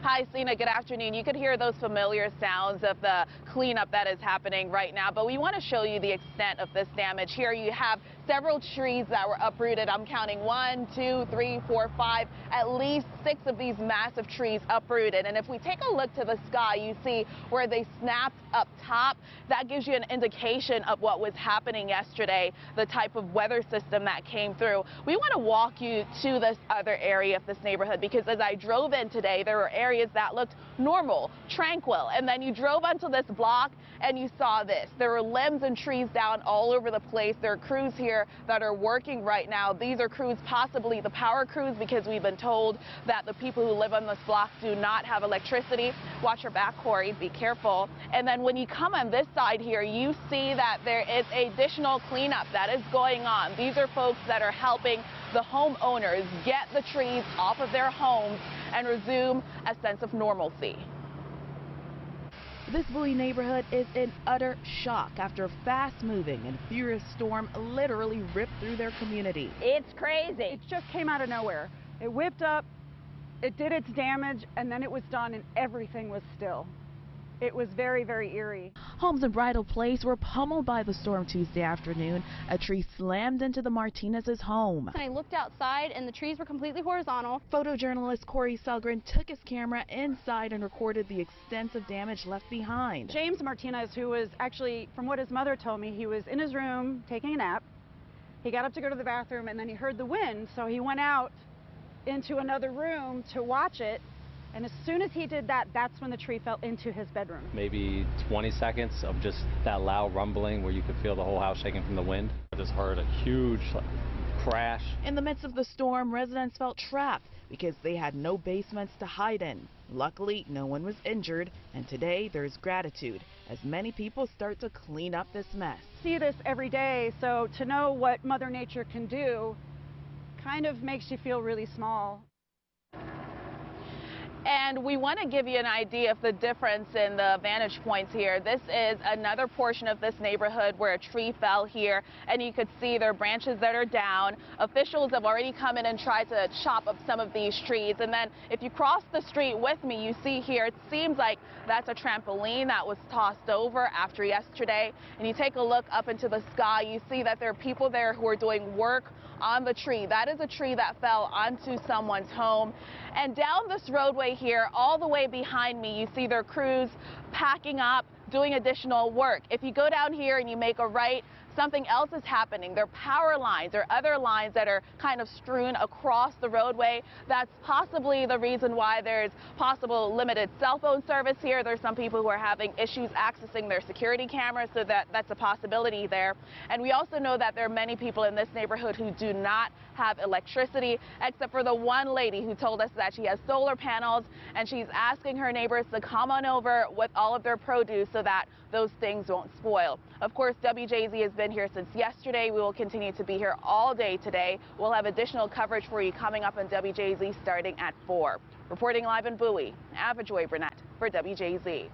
Hi, Sina. Good afternoon. You could hear those familiar sounds of the cleanup that is happening right now, but we want to show you the extent of this damage. Here you have several trees that were uprooted. I'm counting 1, 2, 3, 4, 5, at least 6 of these massive trees uprooted. And if we take a look to the sky, you see where they snapped up top. That gives you an indication of what was happening yesterday, the type of weather system that came through. We want to walk you to this other area of this neighborhood because as I drove in today, there were areas that looked normal, tranquil, and then you drove onto this block and you saw this. There were limbs and trees down all over the place. There are crews here that are working right now. These are crews, possibly the power crews, because we've been told that the people who live on this block do not have electricity. Watch your back, Corey. Be careful. And then when you come on this side here, you see that there is additional cleanup that is going on. These are folks that are helping the homeowners get the trees off of their homes and resume a sense of normalcy. This Bowie neighborhood is in utter shock after a fast-moving and furious storm literally ripped through their community. It's crazy. It just came out of nowhere. It whipped up, it did its damage, and then it was done and everything was still. It was very, very eerie. Homes in Bridal Place were pummeled by the storm Tuesday afternoon. A tree slammed into the Martinez's home. And I looked outside and the trees were completely horizontal. Photojournalist Corey Selgren took his camera inside and recorded the extensive damage left behind. James Martinez, who was actually, from what his mother told me, he was in his room taking a nap. He got up to go to the bathroom and then he heard the wind, so he went out into another room to watch it. And as soon as he did that, that's when the tree fell into his bedroom. Maybe 20 seconds of just that loud rumbling where you could feel the whole house shaking from the wind. I just heard a huge crash. In the midst of the storm, residents felt trapped because they had no basements to hide in. Luckily, no one was injured, and today there's gratitude as many people start to clean up this mess. See this every day, so to know what Mother Nature can do kind of makes you feel really small. And we want to give you an idea of the difference in the vantage points here. This is another portion of this neighborhood where a tree fell here, and you could see there are branches that are down. Officials have already come in and tried to chop up some of these trees. And then if you cross the street with me, you see here, it seems like that's a trampoline that was tossed over after yesterday. And you take a look up into the sky, you see that there are people there who are doing work on the tree. That is a tree that fell onto someone's home. And down this roadway here, all the way behind me, you see their crews packing up, doing additional work. If you go down here and you make a right, something else is happening. There are power lines or other lines that are kind of strewn across the roadway. That's possibly the reason why there's possible limited cell phone service here. There's some people who are having issues accessing their security cameras, so that's a possibility there. And we also know that there are many people in this neighborhood who do not have electricity, except for the one lady who told us that she has solar panels and she's asking her neighbors to come on over with all of their produce so that those things won't spoil. Of course, WJZ has been here since yesterday. We will continue to be here all day today. We'll have additional coverage for you coming up on WJZ starting at 4. Reporting live in Bowie, Ava Joy Burnett for WJZ.